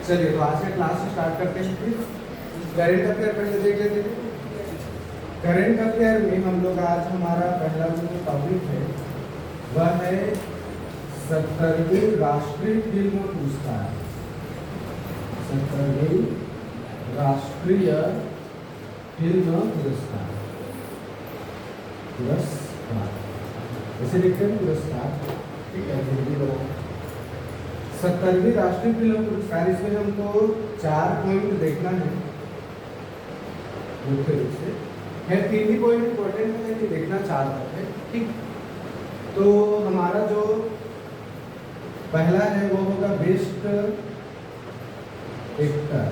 चलिए तो आज का क्लास स्टार्ट करते हैं। फिर करंट अफेयर पहले देख लेते हैं। करंट अफेयर में हम लोग आज हमारा पहला जो टॉपिक है वह है 70वीं राष्ट्रीय फिल्म पुरस्कार। 70वीं राष्ट्रीय फिल्म पुरस्कार ऐसे लिखते हैं पुरस्कार, ठीक है। हिंदी बनाओ 70वीं राष्ट्रीय फिल्म पुरस्कार। इसमें हमको 4 पॉइंट देखना है मुख्य रूप से है। 3 ही पॉइंट इंपॉर्टेंट है कि देखना 4 तक है, ठीक। तो हमारा जो पहला है वो होगा बेस्ट एक्टर,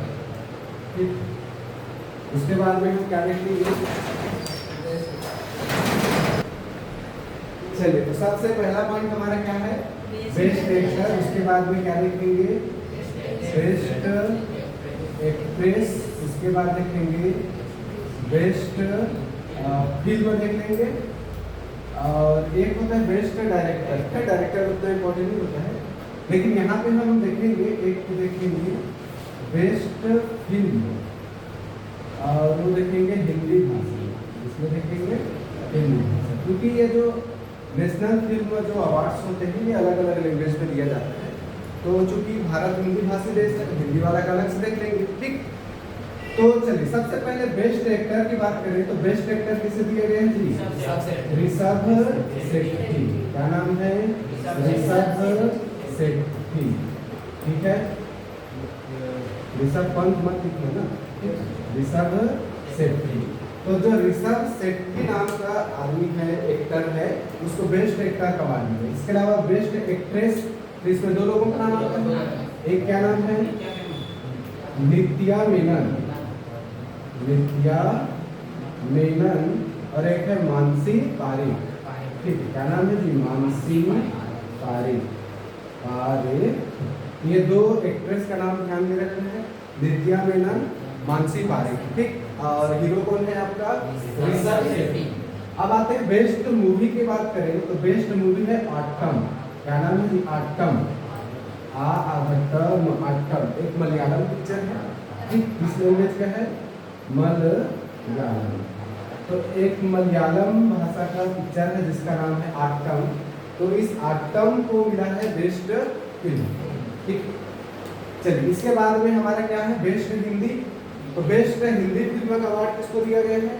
ठीक। उसके बाद में हम क्या देखेंगे, चलिए तो सबसे पहला पॉइंट हमारा क्या है, बेस्ट एक्टर। उसके बाद में क्या देखेंगे, बेस्ट एक्ट्रेस। उसके बाद देखेंगे बेस्ट फिल्म देख लेंगे। और एक होता है बेस्ट डायरेक्टर। डायरेक्टर उतना इम्पोर्टेंट नहीं होता है, लेकिन यहाँ पे हम देखेंगे एक तो देखेंगे बेस्ट फिल्म और वो देखेंगे हिंदी भाषा। इसमें देखेंगे हिंदी भाषा, क्योंकि ये जो नेशनल फिल्म जो अवार्ड्स होते हैं ये अलग अलग लैंग्वेज में दिया जाता है। तो चूंकि भारत हिंदी भाषी देश है, हिंदी वाला का अलग से देख लेंगे, ठीक। तो चलिए सबसे पहले बेस्ट एक्टर की बात करें तो बेस्ट एक्टर किसे दिए गए हैं जी, ऋषभ शेट्टी। क्या नाम है, ऋषभ शेट्टी, ठीक है। ऋषभ पंत मत लिखना ना, ऋषभ शेट्टी। तो जो ऋषभ शेट्टी नाम का आदमी है, एक्टर है, उसको बेस्ट एक्टर का अवार्ड मिला। इसके अलावा बेस्ट एक्ट्रेस, तो इसमें 2 लोगों का नाम आता है। एक क्या नाम है, नित्या मेनन, नित्या मेनन, और एक है मानसी पारेख, ठीक है। क्या नाम है जी, मानसी पारेख। ये 2 एक्ट्रेस का नाम ध्यान में रखना है, नित्या मेनन, मानसी पारेख, ठीक। और हीरो कौन है आपका, ऋषभ शेट्टी। अब आते हैं बेस्ट मूवी की बात करें तो बेस्ट मूवी है आठम। क्या नाम है जी, आठम। आठम एक मलयालम पिक्चर है, ठीक। किस लैंग्वेज का है, मलयालम। तो एक मलयालम भाषा का पिक्चर है जिसका नाम है आठम। तो इस आठम को मिला है बेस्ट फिल्म, ठीक। चलिए इसके बाद में हमारा क्या है, बेस्ट हिंदी। तो बेस्ट हिंदी फिल्म का अवार्ड किसको दिया गया है,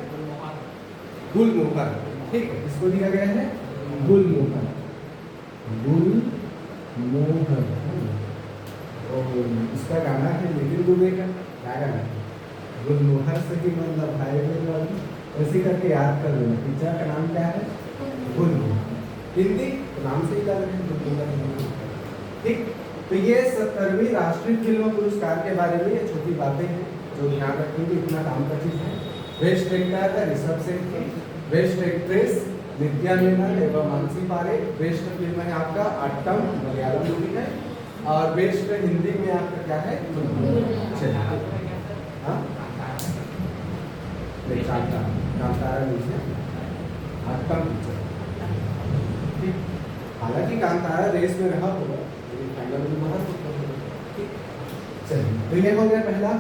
गुलमोहर, ठीक है। इसको दिया गया है गुलमोहर, गुलमोहर। और इसका गाना है नितिन दुबे का, क्या गाना है, गुलमोहर से ही मतलब भाई ऐसे करके याद कर लेना। पिक्चर का नाम क्या है, गुलमोहर। हिंदी नाम से ही याद रखें गुलमोहर, ठीक। तो ये 70वीं राष्ट्रीय फिल्म पुरस्कार के बारे में ये छोटी बातें हैं जो ध्यान रखेंगे, इतना काम का चीज है। बेस्ट एक्टर है ऋषभ शेट्टी, बेस्ट एक्ट्रेस नित्या मेनन एवं मानसी पारेख, बेस्ट फिल्म है आपका आठम, मलयालम मूवी है, और बेस्ट हिंदी में आपका क्या है, कांतारा नीचे आठम पिक्चर, ठीक। हालांकि कांतारा रेस में रहा होगा लेकिन फाइनल में बहुत, ठीक। चलिए तो ये हो गया पहला।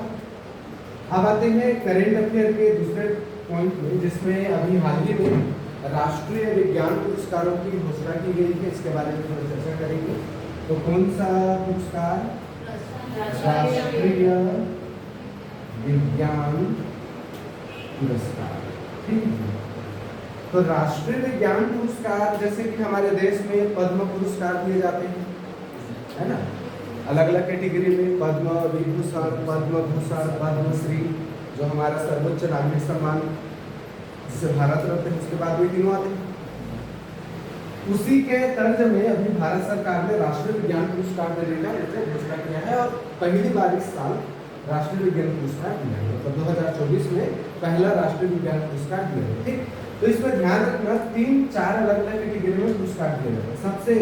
अब आते हैं करंट अफेयर के दूसरे पॉइंट में, जिसमें अभी हाल ही में राष्ट्रीय विज्ञान पुरस्कारों की घोषणा की गई है। इसके बारे में थोड़ी चर्चा करेंगे। तो कौन सा पुरस्कार, राष्ट्रीय विज्ञान पुरस्कार, ठीक है। तो राष्ट्रीय विज्ञान पुरस्कार जैसे कि हमारे देश में पद्म पुरस्कार दिए जाते हैं, है ना, अलग अलग कैटेगरी में, पद्म विभूषण, पद्म भूषण, पद्मश्री, जो हमारा सर्वोच्च नागरिक सम्मान जिसे भारत रत्न है, उसके बाद भी 3 आते हैं। उसी के तर्ज में अभी भारत सरकार ने राष्ट्रीय विज्ञान पुरस्कार देने का घोषणा किया है, और पहली बार इस साल राष्ट्रीय विज्ञान पुरस्कार दिया है। तो 2024 में पहला राष्ट्रीय विज्ञान पुरस्कार दिया है, ठीक। तो इसमें ध्यान रखना 3-4 अलग अलग कैटेगरी में पुरस्कार दिए जाते हैं। सबसे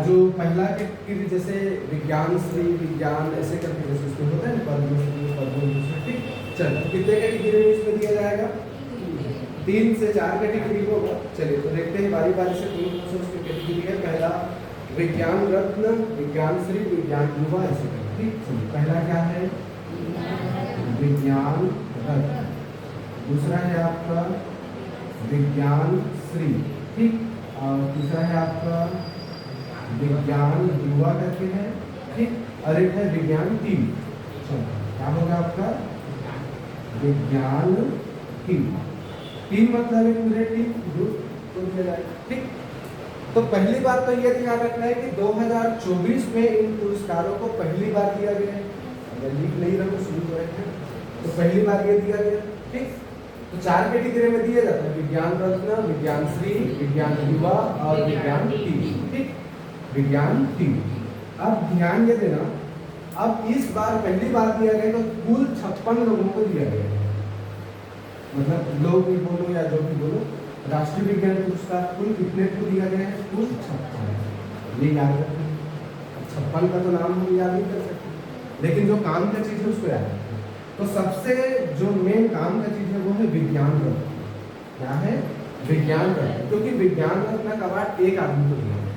जो पहला कैटेगरी जैसे विज्ञान श्री, विज्ञान ऐसे करके जैसे उसमें होता है पद्मश्री, पद्मभूषण, ठीक। चलो कितने कैटेगरी में इसमें दिया जाएगा, 3 से 4 कैटेगरी होगा। चलिए तो देखते हैं बारी बारी से कौन कौन से उसकी कैटेगरी है। पहला विज्ञान रत्न, विज्ञान श्री, विज्ञान युवा, ऐसे करके। ठीक, चलिए पहला क्या है? विज्ञान रत्न। दूसरा है आपका विज्ञान श्री। ठीक, और तीसरा है आपका विज्ञान युवा करके है। ठीक, और एक है विज्ञान टीम। क्या होगा आपका? विज्ञान टीम। टीम मतलब एक पूरे टीम ग्रुप। ठीक, तो पहली बात तो ये ध्यान रखना है कि 2024 में इन पुरस्कारों को पहली बार दिया गया है। अगर लिख नहीं रहा तो शुरू करें तो पहली बार ये दिया गया। ठीक, तो 4 कैटेगरी में दिए जाते हैं, विज्ञान रत्न, विज्ञान श्री, विज्ञान युवा और विज्ञान टीम। ठीक, विज्ञान टीम। अब ध्यान ये देना, अब इस बार पहली बार दिया गया तो कुल 56 लोगों को दिया गया है। मतलब लोग भी बोलो या जो भी बोलो, राष्ट्रीय विज्ञान पुरस्कार कुल कितने को दिया गया है? कुल 56। ये याद रखना। 56 का तो नाम हम याद नहीं कर सकते, लेकिन जो काम का चीज है उसको याद रखना। तो सबसे जो मेन काम का चीज है वो है विज्ञान रत्न। क्या है? विज्ञान रत्न। क्योंकि विज्ञान रत्न का अवार्ड एक आदमी को दिया गया है।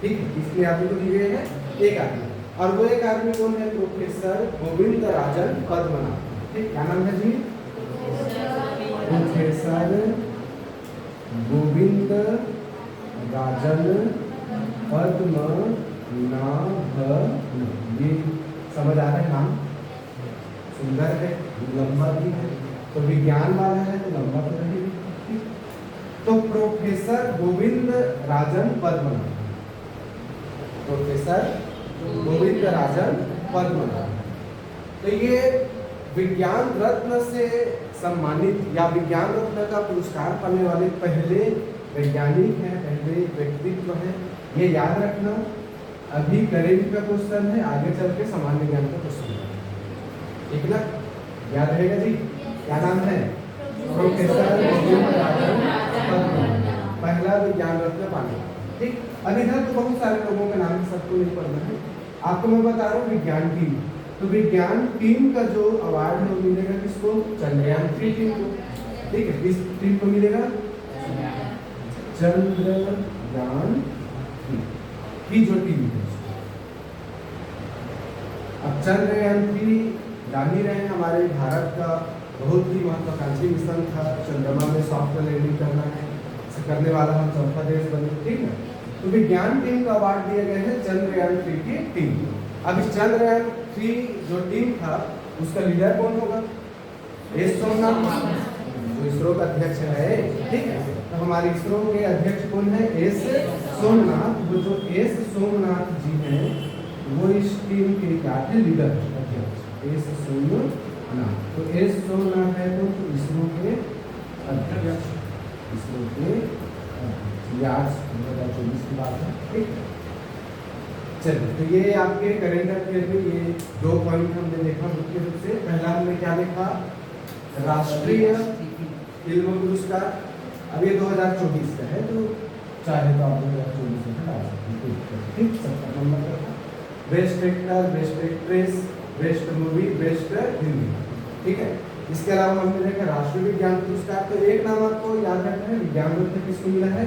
ठीक है, किसने आदमी को दिए हैं? एक आदमी। और वो एक आदमी कौन है? प्रोफेसर गोविंद राजन पद्मनाभ। ठीक, क्या नाम है जी? प्रोफेसर गोविंद राजन पद्मनाभ। ये समझ आ रहा है नाम? सुंदर है, लंबा भी है, तो विज्ञान वाला है तो लंबा तो रहेगा। ठीक, तो प्रोफेसर गोविंद राजन पद्मनाभ, प्रोफेसर गोविंद राजन पद्मनाभ। तो ये विज्ञान रत्न से सम्मानित या विज्ञान रत्न का पुरस्कार पाने वाले पहले वैज्ञानिक हैं, पहले व्यक्तित्व हैं। ये याद रखना। अभी करेंट का क्वेश्चन है, आगे चल के सामान्य ज्ञान का क्वेश्चन है। ठीक ना, याद रहेगा जी। क्या नाम है? प्रोफेसर गोविंद राजन पद्मनाभ, पहला विज्ञान रत्न पाने। ठीक, अब इधर तो बहुत सारे लोगों के नाम सबको नहीं पढ़ना है, आपको मैं बता रहा हूँ विज्ञान टीम। तो विज्ञान टीम का जो अवार्ड है वो मिलेगा किसको? चंद्रयान 3 टीम को। ठीक है, किस टीम को मिलेगा? चंद्रयान की जो टीम है। अब चंद्रयान 3 जान ही रहे हैं, हमारे भारत का बहुत ही महत्वाकांक्षी मिशन था। चंद्रमा में सॉफ्ट लैंडिंग करना है, करने वाला हम चौथा देश बने। ठीक है, तो विज्ञान टीम का अवार्ड दिया गया है चंद्रयान 3 की टीम को। अब इस चंद्रयान 3 जो टीम था उसका लीडर कौन होगा? एस सोमनाथ, जो इसरो का अध्यक्ष है। ठीक है, तो हमारे इसरो के अध्यक्ष कौन है? एस सोमनाथ। वो जो एस सोमनाथ जी हैं वो इस टीम के क्या थे? लीडर, अध्यक्ष एस सोमनाथ। तो एस सोमनाथ है तो इसरो के अध्यक्ष, इसरो के आज 2024 की बात है। ठीक, चलिए तो ये आपके करेंट अफेयर में ये 2 पॉइंट हमने देखा मुख्य रूप से। पहला हमने क्या देखा? राष्ट्रीय फिल्म पुरस्कार। अब ये 2024 का है, तो चाहे तो आप 2024 में हटा सकते हैं। ठीक, सबका नंबर का best actor, best actress, best movie, best Hindi. ठीक है, इसके अलावा हमने देखा राष्ट्रीय विज्ञान पुरस्कार। तो एक नाम आपको याद रखना है, विज्ञान रत्न किसको मिला है?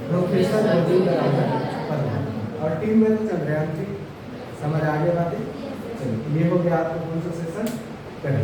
प्रोफेसर गोविंद राजन पद्मनाभ। और टीम में तो चंद्रयान 3। समझ आ गया बातें? चलिए, ये हो गया आपका कौन सा सेशन? करें।